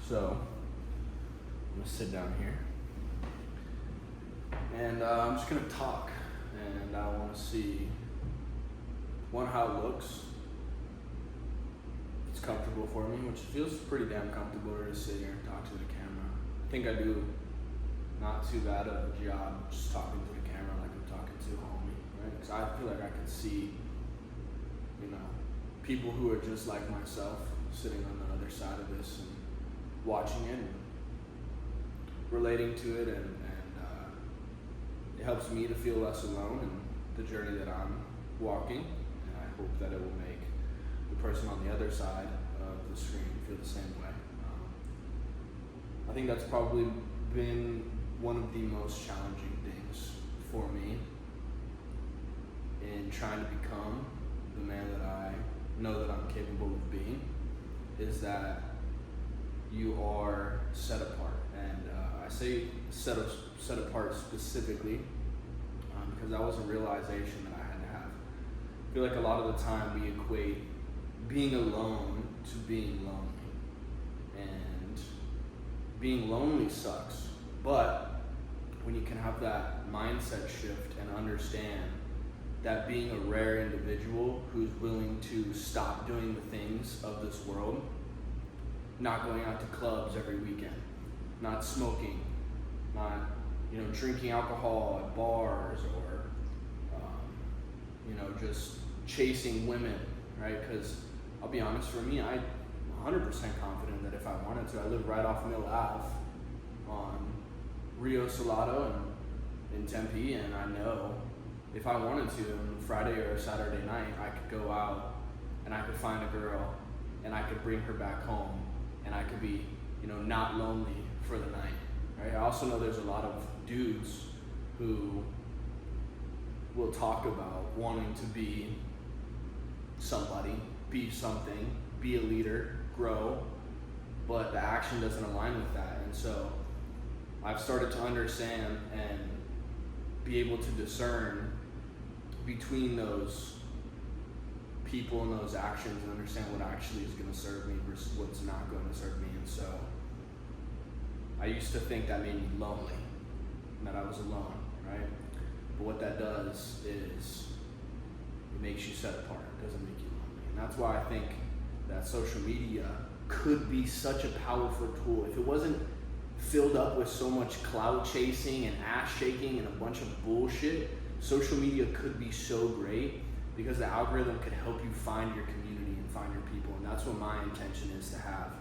So, I'm gonna sit down here, and I'm just gonna talk, and I want to see one, how it looks. It's comfortable for me, which feels pretty damn comfortable to just sit here and talk to the camera. I think I do not too bad of a job just talking to the camera like I'm talking to a homie, right? Because I feel like I can see, people who are just like myself sitting on the other side of this and watching it and relating to it, and it helps me to feel less alone in the journey that I'm walking, and I hope that it will make the person on the other side of the screen feel the same way. I think that's probably been one of the most challenging things for me in trying to become the man that I know that I'm capable of being, is that you are set apart. And I say set apart specifically because that was a realization that I had to have. I feel like a lot of the time we equate being alone to being lonely. And being lonely sucks, but when you can have that mindset shift and understand that being a rare individual who's willing to stop doing the things of this world, not going out to clubs every weekend, not smoking, not drinking alcohol at bars, or just chasing women, right? Because I'll be honest, for me, I'm 100% confident that if I wanted to, I live right off Mill Ave on Rio Salado and in Tempe, and I know if I wanted to, on Friday or Saturday night, I could go out and I could find a girl and I could bring her back home, and I could be, not lonely for the night, right? I also know there's a lot of dudes who will talk about wanting to be somebody, be something, be a leader, grow, but the action doesn't align with that. And so I've started to understand and be able to discern between those people and those actions, and understand what actually is going to serve me versus what's not going to serve me. And so I used to think that made me lonely, and that I was alone, right? But what that does is it makes you set apart. It doesn't make you lonely. And that's why I think that social media could be such a powerful tool. If it wasn't filled up with so much clout chasing and ass shaking and a bunch of bullshit, social media could be so great, because the algorithm could help you find your community and find your people. And that's what my intention is to have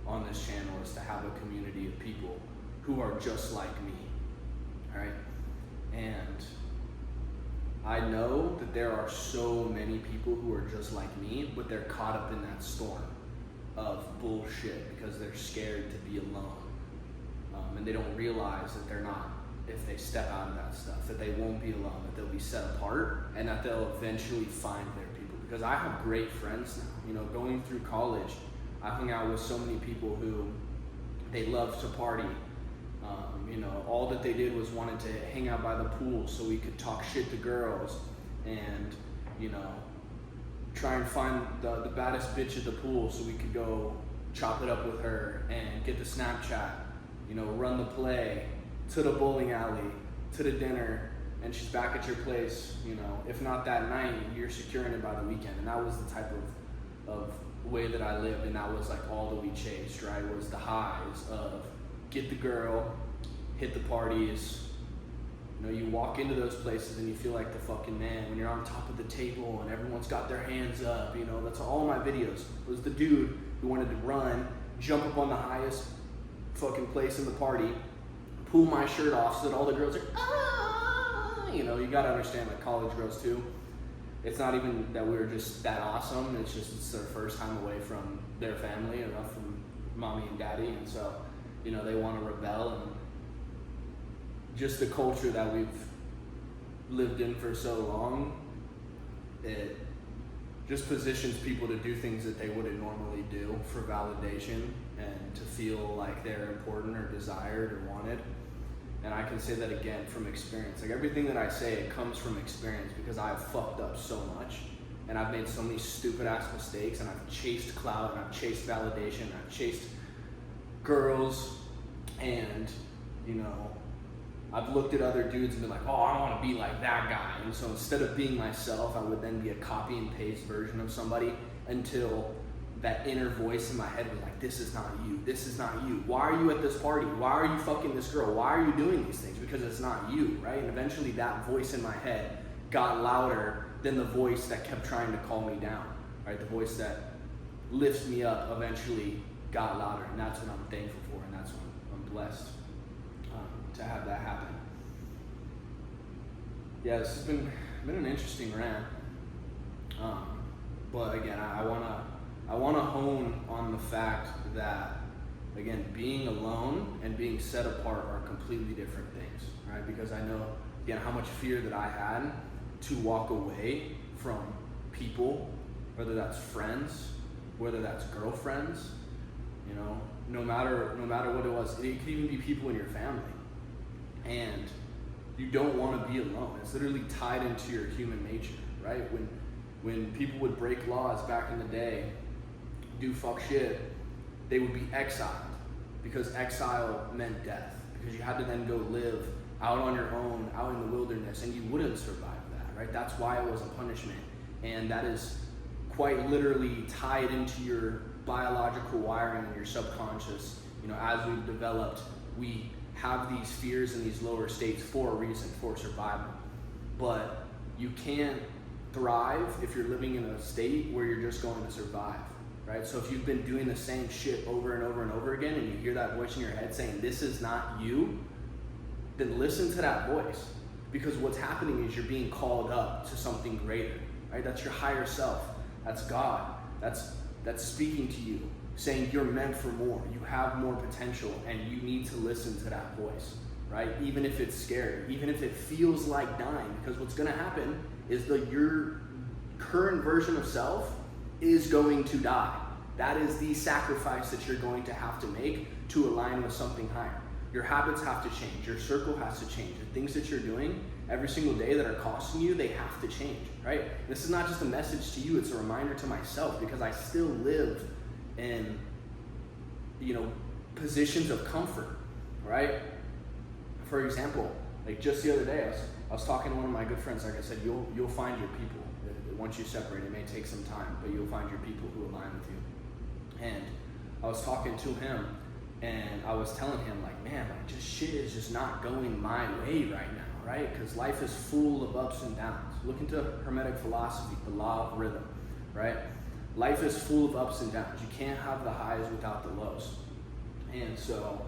on this channel, is to have a community of people who are just like me, all right? And I know that there are so many people who are just like me, but they're caught up in that storm of bullshit because they're scared to be alone. And they don't realize that they're not, if they step out of that stuff, that they won't be alone, that they'll be set apart, and that they'll eventually find their people. Because I have great friends now. Going through college, I hung out with so many people who they love to party. All that they did was wanted to hang out by the pool so we could talk shit to girls and, try and find the baddest bitch at the pool so we could go chop it up with her and get the Snapchat, run the play, to the bowling alley, to the dinner, and she's back at your place, if not that night, you're securing it by the weekend. And that was the type of way that I lived, and that was like all that we chased, right? Was the highs of get the girl, hit the parties. You walk into those places and you feel like the fucking man when you're on top of the table and everyone's got their hands up. That's all my videos. It was the dude who wanted to run, jump up on the highest fucking place in the party, pull my shirt off so that all the girls are, ah! You gotta understand, like, college girls too. It's not even that we were just that awesome. It's just it's their first time away from their family, from mommy and daddy, and so they want to rebel. And just the culture that we've lived in for so long, it just positions people to do things that they wouldn't normally do for validation and to feel like they're important or desired or wanted. And I can say that again from experience. Like, everything that I say, it comes from experience, because I've fucked up so much and I've made so many stupid ass mistakes, and I've chased clout, and I've chased validation, and I've chased girls, and you know, I've looked at other dudes and been like, oh, I want to be like that guy. And so instead of being myself, I would then be a copy and paste version of somebody until that inner voice in my head was like, this is not you. This is not you. Why are you at this party? Why are you fucking this girl? Why are you doing these things? Because it's not you, right? And eventually that voice in my head got louder than the voice that kept trying to call me down, right? The voice that lifts me up eventually got louder. And that's what I'm thankful for. And that's what I'm blessed to have that happen. Yeah, this has been an interesting rant. But again, I wanna hone on the fact that, again, being alone and being set apart are completely different things, right? Because I know, again, how much fear that I had to walk away from people, whether that's friends, whether that's girlfriends, you know, no matter what it was. It could even be people in your family. And you don't want to be alone. It's literally tied into your human nature, right? When people would break laws back in the day, do fuck shit, they would be exiled, because exile meant death, because you had to then go live out on your own, out in the wilderness, and you wouldn't survive that, right? That's why it was a punishment. And that is quite literally tied into your biological wiring and your subconscious. You know, as we've developed, we have these fears and these lower states for a reason, for survival. But you can't thrive if you're living in a state where you're just going to survive, right? So if you've been doing the same shit over and over and over again, and you hear that voice in your head saying, this is not you, then listen to that voice. Because what's happening is you're being called up to something greater, right? That's your higher self. That's God. That's speaking to you, saying you're meant for more. You have more potential, and you need to listen to that voice, right? Even if it's scary, even if it feels like dying, because what's going to happen is your current version of self is going to die. That is the sacrifice that you're going to have to make to align with something higher. Your habits have to change. Your circle has to change. The things that you're doing every single day that are costing you, they have to change, right? This is not just a message to you, it's a reminder to myself, because I still live in, you know, positions of comfort, right? For example, like just the other day, I was talking to one of my good friends. Like I said, you'll find your people. Once you separate, it may take some time, but you'll find your people who align with you. And I was talking to him, and I was telling him, like, man, like, just shit is just not going my way right now, right? Because life is full of ups and downs. Look into Hermetic philosophy, the law of rhythm, right? Life is full of ups and downs. You can't have the highs without the lows. And so,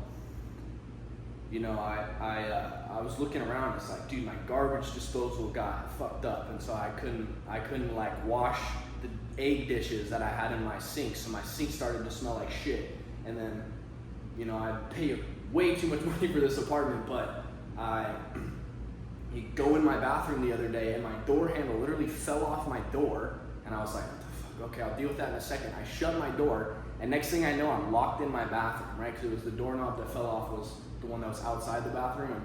you know, I was looking around. It's like, dude, my garbage disposal got fucked up, and so I couldn't like wash the egg dishes that I had in my sink. So my sink started to smell like shit. And then, you know, I pay way too much money for this apartment, but you go in my bathroom the other day, and my door handle literally fell off my door, and I was like, what the fuck? Okay, I'll deal with that in a second. I shut my door, and next thing I know, I'm locked in my bathroom, right? Because it was the doorknob that fell off was the one that was outside the bathroom. And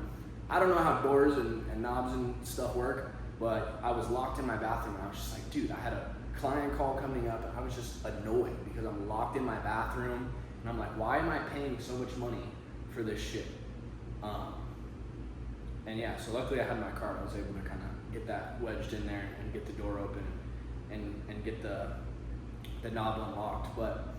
I don't know how doors and knobs and stuff work, but I was locked in my bathroom, and I was just like, dude, I had a client call coming up, and I was just annoyed because I'm locked in my bathroom, and I'm like, why am I paying so much money for this shit? And yeah, so luckily I had my card. I was able to kind of get that wedged in there and get the door open and get the knob unlocked. But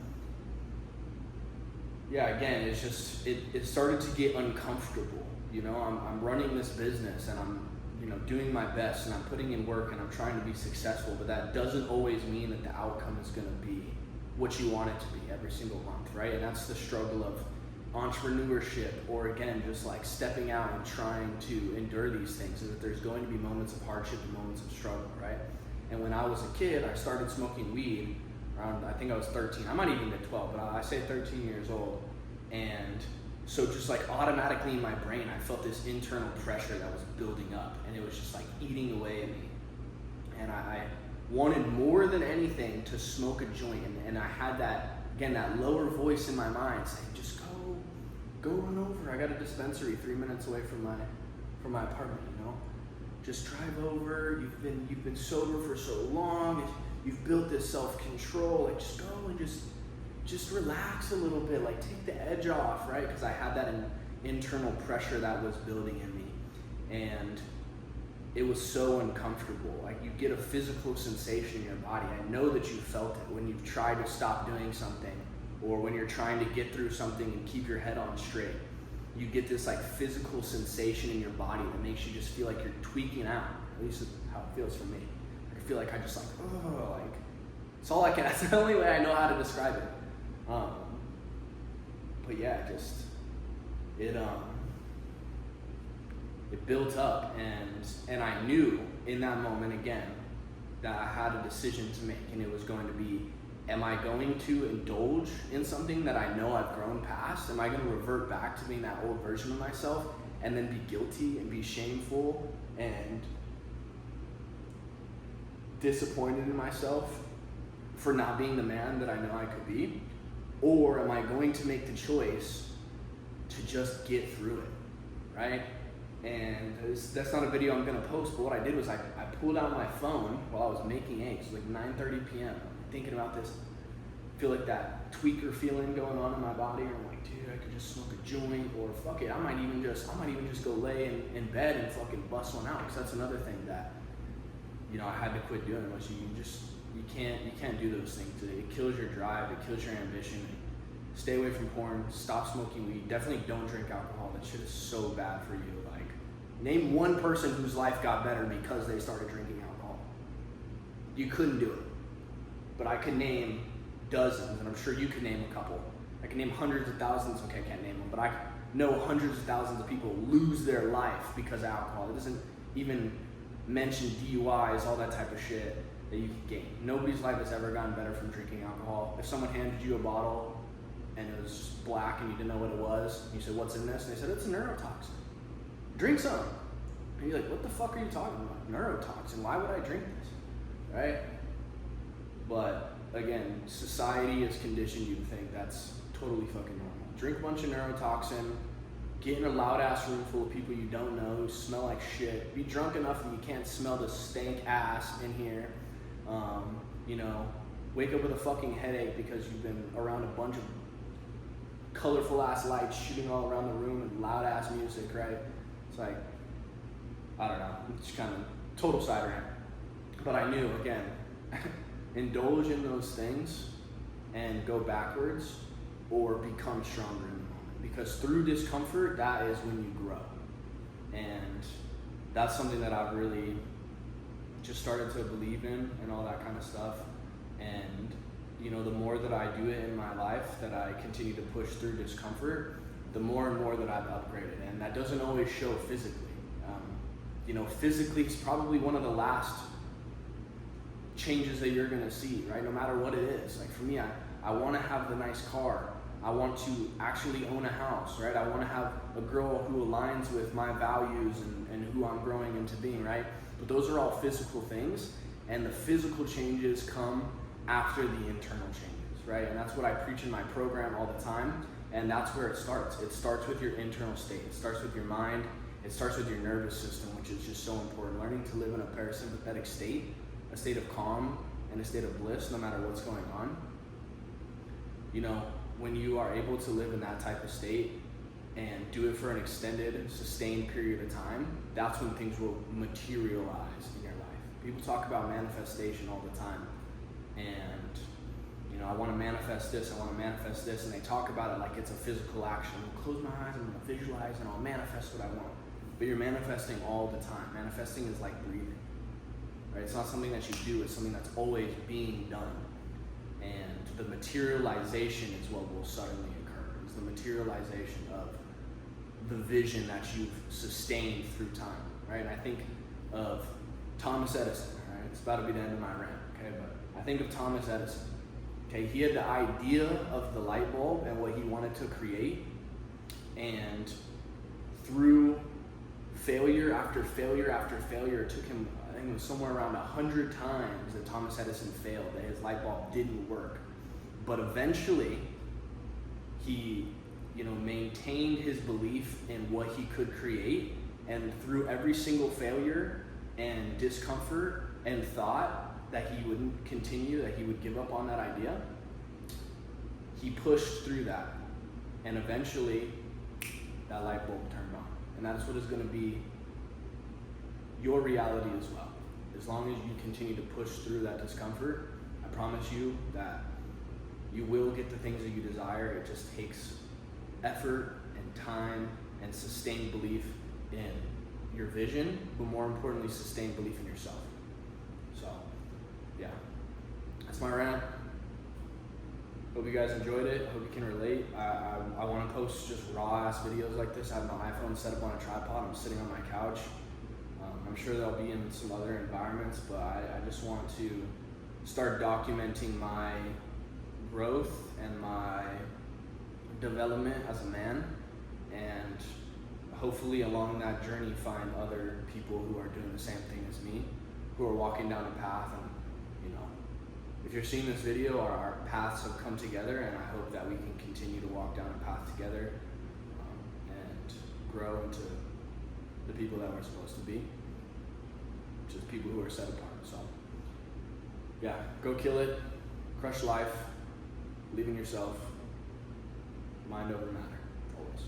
yeah, again, it's just, it started to get uncomfortable. You know, I'm running this business, and I'm, you know, doing my best, and I'm putting in work, and I'm trying to be successful, but that doesn't always mean that the outcome is going to be what you want it to be every single month, right? And that's the struggle of entrepreneurship, or again, just like stepping out and trying to endure these things, is that there's going to be moments of hardship and moments of struggle, right? And when I was a kid, I started smoking weed around, I think I was 13. I might even be 12, but I say 13 years old. And so just like automatically in my brain, I felt this internal pressure that was building up, and it was just like eating away at me. And I wanted more than anything to smoke a joint. And I had that, again, that lower voice in my mind saying, just go run over. I got a dispensary 3 minutes away from my apartment, you know? Just drive over. You've been sober for so long. you've built this self-control. Like, just go and just relax a little bit. Like, take the edge off, right? Because I had that internal pressure that was building in me, and it was so uncomfortable. Like, you get a physical sensation in your body. I know that you felt it when you've tried to stop doing something, or when you're trying to get through something and keep your head on straight. You get this like physical sensation in your body that makes you just feel like you're tweaking out. At least that's how it feels for me. I feel like I just like, oh, like, it's all I can, that's the only way I know how to describe it. But yeah, it built up, and I knew in that moment again that I had a decision to make, and it was going to be, am I going to indulge in something that I know I've grown past? Am I going to revert back to being that old version of myself and then be guilty and be shameful and disappointed in myself for not being the man that I know I could be? Or am I going to make the choice to just get through it, right? And that's not a video I'm going to post, but what I did was I pulled out my phone while I was making eggs, like 9:30 p.m. Thinking about this, I feel like that tweaker feeling going on in my body. I'm like, dude, I could just smoke a joint, or fuck it, I might even just go lay in bed and fucking bust one out. Because that's another thing that, you know, I had to quit doing. Was you can't do those things. It kills your drive. It kills your ambition. Stay away from porn. Stop smoking weed. Definitely don't drink alcohol. That shit is so bad for you. Like, name one person whose life got better because they started drinking alcohol. You couldn't do it. But I could name dozens, and I'm sure you could name a couple. I can name hundreds of thousands. Okay, I can't name them, but I know hundreds of thousands of people lose their life because of alcohol. It doesn't even mention DUIs, all that type of shit that you could gain. Nobody's life has ever gotten better from drinking alcohol. If someone handed you a bottle and it was black and you didn't know what it was, and you said, what's in this? And they said, it's a neurotoxin. Drink some. And you're like, what the fuck are you talking about? Neurotoxin, why would I drink this? Right? But again, society has conditioned you to think that's totally fucking normal. Drink a bunch of neurotoxin, get in a loud ass room full of people you don't know who smell like shit. Be drunk enough that you can't smell the stank ass in here. You know, wake up with a fucking headache because you've been around a bunch of colorful ass lights shooting all around the room and loud ass music, right? It's like, I don't know, it's kind of total side rant. But I knew, again, indulge in those things and go backwards or become stronger in the moment. Because through discomfort, that is when you grow. And that's something that I've really just started to believe in and all that kind of stuff. And, you know, the more that I do it in my life, that I continue to push through discomfort, the more and more that I've upgraded. And that doesn't always show physically. You know, physically, it's probably one of the last changes that you're gonna see, right? No matter what it is. Like for me, I wanna have the nice car. I want to actually own a house, right? I wanna have a girl who aligns with my values and who I'm growing into being, right? But those are all physical things, and the physical changes come after the internal changes, right? And that's what I preach in my program all the time, and that's where it starts. It starts with your internal state. It starts with your mind. It starts with your nervous system, which is just so important. Learning to live in a parasympathetic state, a state of calm and a state of bliss, no matter what's going on. You know, when you are able to live in that type of state and do it for an extended, sustained period of time, that's when things will materialize in your life. People talk about manifestation all the time. And, you know, I want to manifest this, and they talk about it like it's a physical action. I'll close my eyes, I'm going to visualize, and I'll manifest what I want. But you're manifesting all the time. Manifesting is like breathing. Right? It's not something that you do, it's something that's always being done. And the materialization is what will suddenly occur. It's the materialization of the vision that you've sustained through time, right? And I think of Thomas Edison, right? It's about to be the end of my rant, okay? But I think of Thomas Edison, okay? He had the idea of the light bulb and what he wanted to create, and through failure after failure after failure, it took him, I think it was somewhere around 100 times that Thomas Edison failed, that his light bulb didn't work. But eventually, he, you know, maintained his belief in what he could create, and through every single failure and discomfort and thought that he wouldn't continue, that he would give up on that idea, he pushed through that. And eventually, that light bulb turned on. And that's what is going to be your reality as well. As long as you continue to push through that discomfort, I promise you that you will get the things that you desire. It just takes effort and time and sustained belief in your vision, but more importantly, sustained belief in yourself. So, yeah, that's my rant. Hope you guys enjoyed it. Hope you can relate. I want to post just raw ass videos like this. I have my iPhone set up on a tripod. I'm sitting on my couch. I'm sure they'll be in some other environments, but I just want to start documenting my growth and my development as a man, and hopefully along that journey find other people who are doing the same thing as me, who are walking down a path. And if you're seeing this video, our paths have come together, and I hope that we can continue to walk down a path together and grow into the people that we're supposed to be, which is people who are set apart. So yeah, go kill it, crush life, believe in yourself, mind over matter, always.